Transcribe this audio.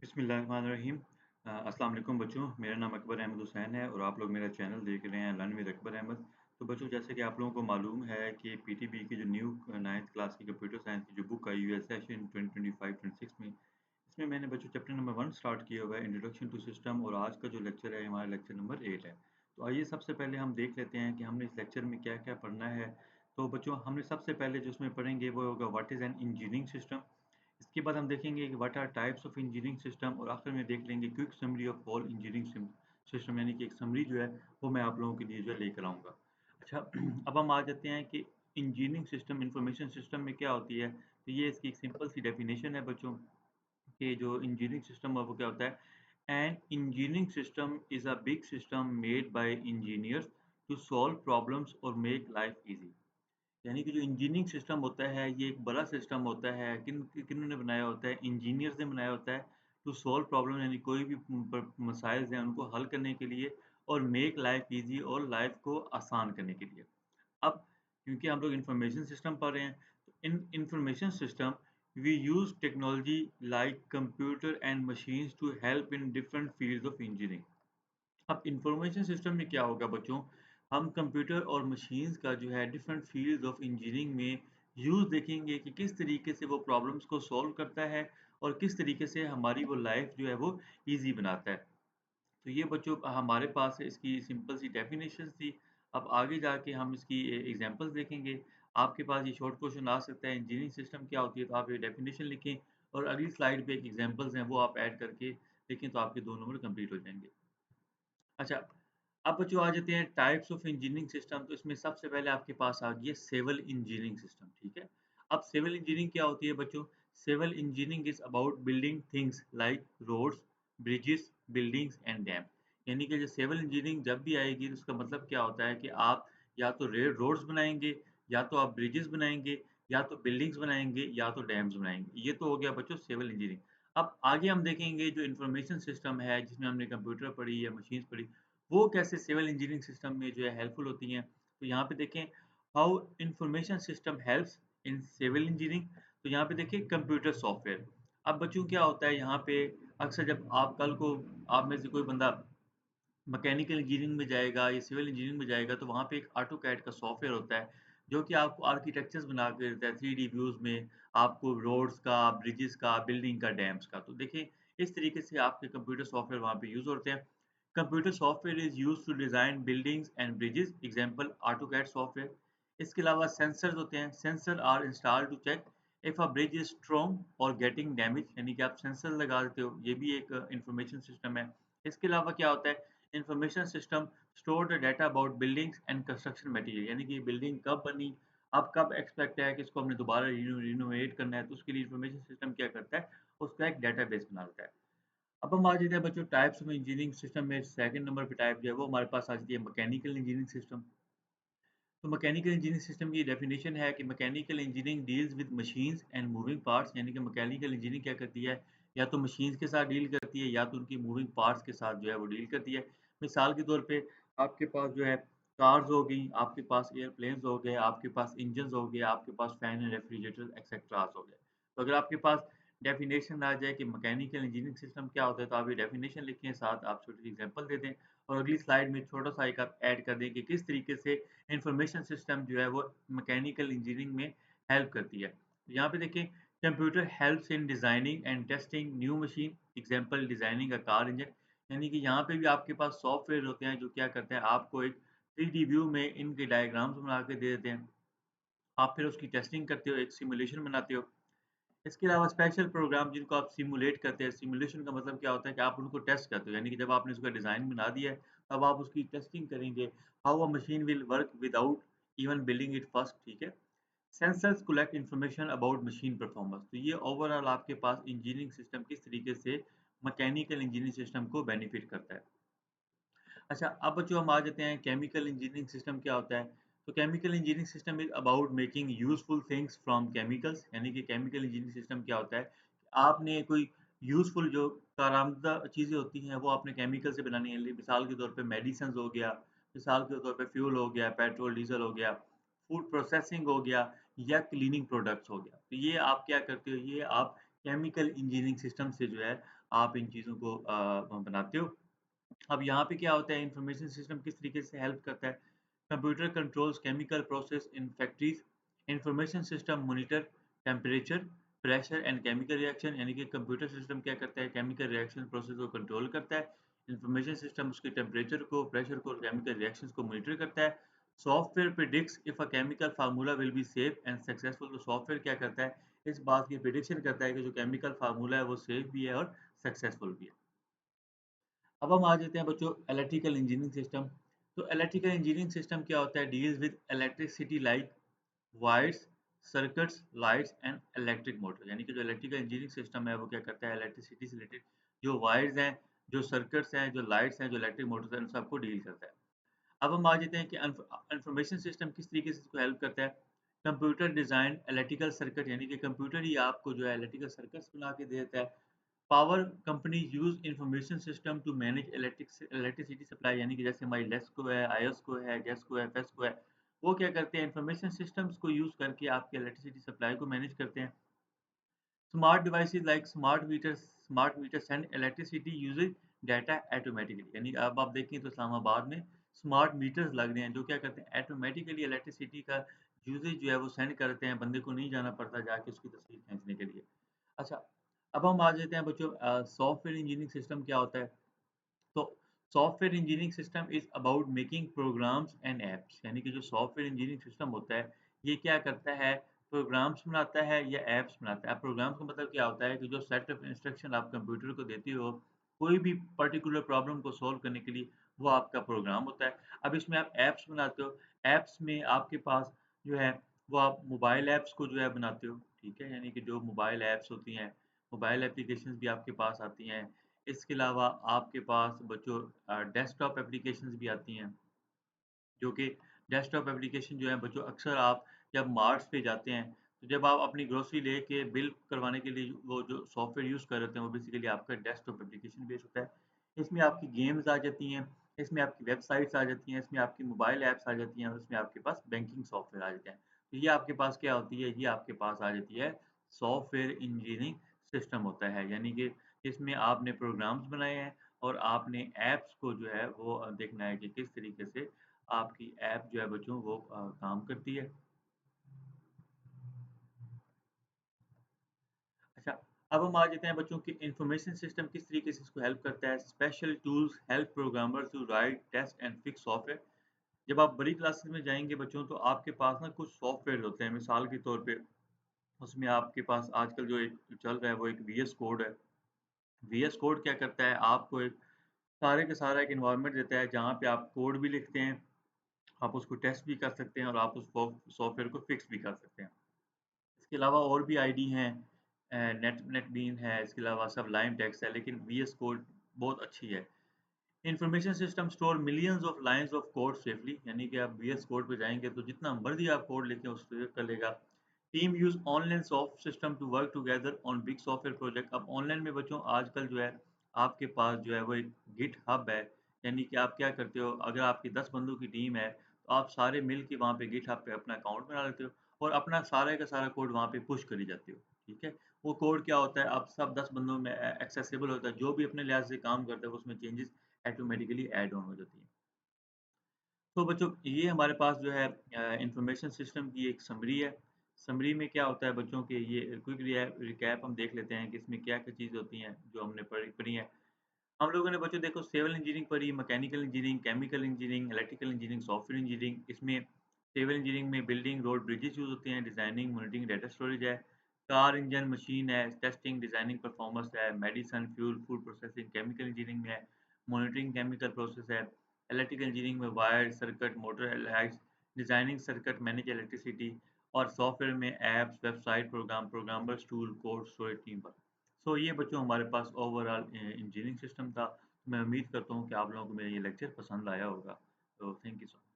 बिस्मिल्लाहिर्रहमानिर्रहीम। अस्सलाम वालेकुम बच्चों, मेरा नाम अकबर अहमद हुसैन है और आप लोग मेरा चैनल देख रहे हैं लर्न विद अकबर अहमद। तो बच्चों, जैसे कि आप लोगों को मालूम है कि पीटीबी की जो न्यू 9th क्लास की कंप्यूटर साइंस की जो बुक आई हुई है सेशन 2025-26 में, इसमें मैंने बच्चों चैप्टर नंबर 1 स्टार्ट किया हुआ है, इंट्रोडक्शन टू सिस्टम, और आज का जो लेक्चर है हमारा लेक्चर नंबर 8 है। तो आइए सबसे पहले हम देख लेते हैं कि हमने इस लेक्चर में क्या-क्या पढ़ना है। तो बच्चों, हमने सबसे पहले जो उसमें पढ़ेंगे वो होगा what is an engineering system. इसके बाद हम देखेंगे कि what are types of engineering system, और आखिर में देख लेंगे quick summary of all engineering system, यानी कि एक समरी जो है वो मैं आप लोगों के लिए जो है लेकर आऊँगा। अच्छा, अब हम आ जाते हैं कि इंजीनियरिंग सिस्टम इंफॉर्मेशन सिस्टम में क्या होती है। तो ये इसकी एक सिंपल सी डेफिनेशन है बच्चों, कि जो इंजीनियरिंग सिस्टम है वो क्या होता है। An engineering system is a big system made by engineers to solve problems और मेक लाइफ ईज़ी। यानी कि जो इंजीनियरिंग सिस्टम होता है ये एक बड़ा सिस्टम होता है, किन्होंने बनाया होता है, इंजीनियर्स ने बनाया होता है, टू सॉल्व प्रॉब्लम, यानी कोई भी मसाइल हैं उनको हल करने के लिए, और मेक लाइफ इजी, और लाइफ को आसान करने के लिए। अब क्योंकि हम लोग इंफॉर्मेशन सिस्टम पढ़ रहे हैं, तो in information system we use technology like computer and machines to help in different fields of engineering. अब इंफॉर्मेशन सिस्टम में क्या होगा बच्चों, हम कंप्यूटर और मशीन्स का जो है डिफरेंट फील्ड्स ऑफ इंजीनियरिंग में यूज़ देखेंगे कि किस तरीके से वो प्रॉब्लम्स को सॉल्व करता है, और किस तरीके से हमारी वो लाइफ जो है वो ईज़ी बनाता है। तो ये बच्चों हमारे पास है इसकी सिंपल सी डेफिनेशन थी। अब आगे जाके हम इसकी एग्जांपल्स देखेंगे। आपके पास ये शॉर्ट क्वेश्चन आ सकता है, इंजीनियरिंग सिस्टम क्या होती है, तो आप ये डेफिनेशन लिखें, और अगली स्लाइड पे एक एग्जांपल्स हैं वो आप ऐड करके देखें, तो आपके 2 नंबर कंप्लीट हो जाएँगे। अच्छा, अब बच्चों आ जाते हैं टाइप्स ऑफ इंजीनियरिंग सिस्टम। तो इसमें सबसे पहले आपके पास आ गई है सिविल इंजीनियरिंग सिस्टम, ठीक है। अब सिविल इंजीनियरिंग क्या होती है बच्चों, civil engineering is about building things like roads, bridges, buildings and dam. यानी कि जो सिविल इंजीनियरिंग जब भी आएगी तो उसका मतलब क्या होता है कि आप या तो रोड्स बनाएंगे, या तो आप ब्रिजेस बनाएंगे, या तो बिल्डिंग्स बनाएंगे, या तो डैम्स बनाएंगे। ये तो हो गया बच्चों सिविल इंजीनियरिंग। अब आगे हम देखेंगे जो इंफॉर्मेशन सिस्टम है जिसमें हमने कंप्यूटर पढ़ी या मशीन्स पढ़ी, वो कैसे सिविल इंजीनियरिंग सिस्टम में जो है हेल्पफुल होती हैं। तो यहाँ पे देखें, how information system helps in civil engineering. तो यहाँ पे देखिए कंप्यूटर सॉफ्टवेयर। अब बच्चों क्या होता है यहाँ पे, अक्सर जब आप कल को आप में से कोई बंदा मैकेनिकल इंजीनियरिंग में जाएगा या सिविल इंजीनियरिंग में जाएगा, तो वहाँ पे एक ऑटोकैड का सॉफ्टवेयर होता है, जो कि आपको आर्किटेक्चर्स बना के देता है 3D व्यूज़ में, आपको रोड्स का, ब्रिजेस का, बिल्डिंग का, डैम्स का। तो देखिए, इस तरीके से आपके कंप्यूटर सॉफ्टवेयर वहाँ पे यूज़ होते हैं। Computer software is used to design buildings and bridges, example AutoCAD software. इसके अलावा सेंसर्स होते हैं, sensor are installed to check if a bridge is strong और गेटिंग डैमेज, यानी कि आप सेंसर लगा देते हो, ये भी एक इंफॉर्मेशन सिस्टम है। इसके अलावा क्या होता है, information system store the data about buildings and construction material, यानी कि बिल्डिंग कब बनी, अब कब एक्सपेक्ट है कि इसको हमने दोबारा रिनोवेट करना है, तो उसके लिए इंफॉर्मेशन सिस्टम क्या करता है, उसका एक डेटाबेस बना देता है। अब हम आ जाते हैं बच्चों टाइप्स ऑफ इंजीनियरिंग सिस्टम में, सेकंड नंबर पे टाइप जो है वो हमारे पास आ जाती है मैकेनिकल इंजीनियरिंग सिस्टम। तो मैकेनिकल इंजीनियरिंग सिस्टम की डेफिनेशन है कि mechanical engineering deals with machines and moving parts, यानी कि मैकेनिकल इंजीनियरिंग क्या करती है, या तो मशीन्स के साथ डील करती है, या तो उनकी मूविंग पार्ट्स के साथ जो है वो डील करती है। मिसाल के तौर पे आपके पास जो है कार्स हो गई, आपके पास एयरप्लेन्स हो गए, आपके पास इंजन्स हो गए, आपके पास फैन एंड रेफ्रिजरेटर एक्सेट्रास हो गए। तो अगर आपके पास डेफिनेशन आ जाए कि मैकेनिकल इंजीनियरिंग सिस्टम क्या होता है, तो आप ये डेफिनेशन लिखें, साथ आप छोटी सी एग्जांपल दे दें, और अगली स्लाइड में छोटा-सा एक आप ऐड कर दें कि किस तरीके से इंफॉर्मेशन सिस्टम जो है वो मैकेनिकल इंजीनियरिंग में हेल्प करती है। तो यहाँ पे देखिए, computer helps in designing and testing new machine, example designing a car engine. यानी कि यहाँ पे भी आपके पास सॉफ्टवेयर होते हैं जो क्या करते हैं, आपको एक 3D व्यू में इनके डायग्राम्स बना के दे देते हैं। आप फिर उसकी टेस्टिंग करते हो, एक सिमुलेशन बनाते हो। इसके अलावा स्पेशल प्रोग्राम जिनको आप सिमुलेट करते हैं, सिमुलेशन का मतलब क्या होता है कि आप उनको टेस्ट करते हो, यानी कि जब आपने उसका डिज़ाइन बना दिया है, तब आप उसकी टेस्टिंग करेंगे, how a machine will work without even building it first, ठीक है। Sensors collect information about machine performance. तो ये ओवरऑल आपके पास इंजीनियरिंग सिस्टम किस तरीके से मैकेनिकल इंजीनियरिंग सिस्टम को बेनिफिट करता है। अच्छा, अब बच्चों हम आ जाते हैं केमिकल इंजीनियरिंग सिस्टम क्या होता है। तो chemical engineering system is about making useful things from chemicals, यानी कि केमिकल इंजीनियरिंग सिस्टम क्या होता है, आपने कोई यूजफुल जो कारआमदा चीज़ें होती हैं वो आपने केमिकल से बनानी है। मिसाल के तौर पे मेडिसिन हो गया, मिसाल के तौर पे फ्यूल हो गया, पेट्रोल डीजल हो गया, फूड प्रोसेसिंग हो गया, या क्लीनिंग प्रोडक्ट्स हो गया। तो ये आप क्या करते हो, ये आप केमिकल इंजीनियरिंग सिस्टम से जो है आप इन चीज़ों को बनाते हो। अब यहाँ पे क्या होता है इन्फॉर्मेशन सिस्टम किस तरीके से हेल्प करता है? Computer controls chemical process in factories, information system monitor temperature, pressure and chemical reaction यानी कि कंप्यूटर सिस्टम क्या करता है केमिकल रिएक्शन प्रोसेस को कंट्रोल करता है। इन्फॉर्मेशन सिस्टम उसके टेम्परेचर को, प्रेशर को और केमिकल रिएक्शंस को मॉनिटर करता है। Software predicts if a chemical formula will be safe and successful तो सॉफ्टवेयर क्या करता है? इस बात की प्रिडिक्शन करता है कि जो केमिकल फार्मूला है वो सेफ भी है और सक्सेसफुल भी है। अब हम आ जाते हैं बच्चों इलेक्ट्रिकल इंजीनियरिंग सिस्टम। तो इलेक्ट्रिकल इंजीनियरिंग सिस्टम क्या होता है? Deals with electricity like wires, circuits, lights and electric motor यानी कि जो इलेक्ट्रिकल इंजीनियरिंग सिस्टम है वो क्या करता है इलेक्ट्रिसिटी से रिलेटेड जो वायर्स हैं, जो सर्किट्स हैं, जो लाइट्स हैं, जो इलेक्ट्रिक मोटर्स हैं उन सबको डील करता है। अब हम आ जाते हैं कि इंफॉर्मेशन सिस्टम किस तरीके से इसको हेल्प करता है। कंप्यूटर डिज़ाइन इलेक्ट्रिकल सर्किट यानी कि कंप्यूटर ही आपको जो है इलेक्ट्रिकल सर्किट्स बना के दे देता है। Power companies use information system to manage electricity supply यानी कि जैसे हमारी लेस्को है, आईएसको है, गेस्को है, फेस्को है, वो क्या करते हैं इंफॉर्मेशन सिस्टम्स को यूज़ करके आपके इलेक्ट्रिसिटी सप्लाई को मैनेज करते हैं। Smart devices like smart meter send electricity using data automatically यानी अब आप देखें तो इस्लामाबाद में स्मार्ट मीटर्स लग रहे हैं जो क्या करते हैं ऑटोमैटिकली इलेक्ट्रिसिटी का यूसेज जो है वो सेंड करते हैं, बंदे को नहीं जाना पड़ता जाके उसकी तस्वीर खींचने के लिए। अच्छा, अब हम आ जाते हैं बच्चों सॉफ्टवेयर इंजीनियरिंग सिस्टम क्या होता है? तो software engineering system is about making programs and apps यानी कि जो सॉफ्टवेयर इंजीनियरिंग सिस्टम होता है, ये क्या करता है, प्रोग्राम्स बनाता है या ऐप्स बनाता है। अब प्रोग्राम्स का मतलब क्या होता है कि जो सेट ऑफ इंस्ट्रक्शन आप कंप्यूटर को देते हो, कोई भी पर्टिकुलर प्रॉब्लम को सॉल्व करने के लिए, वो आपका प्रोग्राम होता है। अब इसमें आप ऐप्स बनाते हो, ऐप्स में आपके पास जो है, वो आप मोबाइल ऐप्स को जो है बनाते हो, ठीक है? यानी कि जो मोबाइल ऐप्स होती हैं, मोबाइल एप्लीकेशंस भी आपके पास आती हैं। इसके अलावा आपके पास बच्चों डेस्कटॉप एप्लीकेशंस भी आती हैं, जो कि डेस्कटॉप एप्लीकेशन जो है बच्चों अक्सर आप जब मार्ट्स पे जाते हैं, तो जब आप अपनी ग्रोसरी लेके बिल करवाने के लिए वो जो सॉफ्टवेयर यूज़ कर रहे होते हैं, वो बेसिकली आपका डेस्कटॉप एप्लीकेशन बेस्ड होता है। इसमें आपकी गेम्स आ जाती हैं, इसमें आपकी वेबसाइट्स आ जाती हैं, इसमें आपकी मोबाइल ऐप्स आ जाती हैं और इसमें आपके पास बैंकिंग सॉफ्टवेयर आ जाते हैं। तो ये आपके पास क्या होती है, ये आपके पास आ जाती है सॉफ्टवेयर इंजीनियरिंग सिस्टम होता है, यानी कि इसमें आपने प्रोग्राम्स बनाए हैं और आपने ऐप्स को जो है वो देखना है कि किस तरीके से आपकी ऐप जो है बच्चों वो काम करती है। अच्छा, अब हम आ जाते हैं बच्चों की इन्फॉर्मेशन सिस्टम किस तरीके से इसको हेल्प करता है। Special tools help programmers to write, test and fix software. जब आप बड़ी क्लासेस में जाएँगे बच्चों तो आपके पास ना कुछ सॉफ्टवेयर होते हैं, मिसाल के तौर पे उसमें आपके पास आजकल जो एक चल रहा है वो एक वीएस कोड है। वीएस कोड क्या करता है आपको एक सारे का सारा एक एनवायरनमेंट देता है जहाँ पे आप कोड भी लिखते हैं, आप उसको टेस्ट भी कर सकते हैं और आप उस सॉफ्टवेयर को फिक्स भी कर सकते हैं। इसके अलावा और भी आईडी हैं, नेटबीन है, इसके अलावा सबलाइम टेक्स्ट है, लेकिन वीएस कोड बहुत अच्छी है। Information system store millions of lines of code safely यानी कि आप वीएस कोड पे जाएँगे तो जितना मर्ज़ी आप कोड लिखें उसको सेव कर लेगा। Team use online soft system to work together on big software project. अब ऑनलाइन में बच्चों आजकल जो है आपके पास जो है वो एक गिट हब है, यानी कि आप क्या करते हो अगर आपकी 10 बंदों की टीम है, तो आप सारे मिल के वहाँ पे गिट हब पे अपना अकाउंट बना लेते हो और अपना सारे का सारा कोड वहाँ पे पुश करी जाते हो, ठीक है? वो कोड क्या होता है अब सब 10 बंदों में एक्सेसिबल होता है, जो भी अपने लिहाज़ से काम करता है उसमें चेंजेज़ ऑटोमेटिकली ऐड ऑन हो जाती हैं। तो बच्चों ये हमारे पास जो है इन्फॉर्मेशन सिस्टम की एक समरी है। समरी में क्या होता है बच्चों के ये क्विक रिकैप हम देख लेते हैं कि इसमें क्या-क्या चीज़ होती हैं जो हमने पढ़ी हैं। हम लोगों ने बच्चों देखो सिविल इंजीनियरिंग पढ़ी, mechanical engineering, chemical engineering, electrical engineering, software engineering. इसमें सिविल इंजीनियरिंग में बिल्डिंग, रोड, ब्रिजेज़ यूज़ होते हैं, डिज़ाइनिंग, मॉनिटरिंग, डाटा स्टोरेज है। कार, इंजन, मशीन है, टेस्टिंग, डिज़ाइनिंग, परफॉर्मेंस है, medicine, fuel, food processing, chemical engineering में है, मॉनिटरिंग केमिकल प्रोसेस है, इलेक्ट्रिकल इंजीनियरिंग में wire, circuit, motor, lights, designing circuit, manage electricity और सॉफ्टवेयर में apps, website, programmers tool, code, storage, team work. So ये बच्चों हमारे पास ओवरऑल इंजीनियरिंग सिस्टम था। मैं उम्मीद करता हूँ कि आप लोगों को मेरा ये लेक्चर पसंद आया होगा। तो थैंक यू सो मच।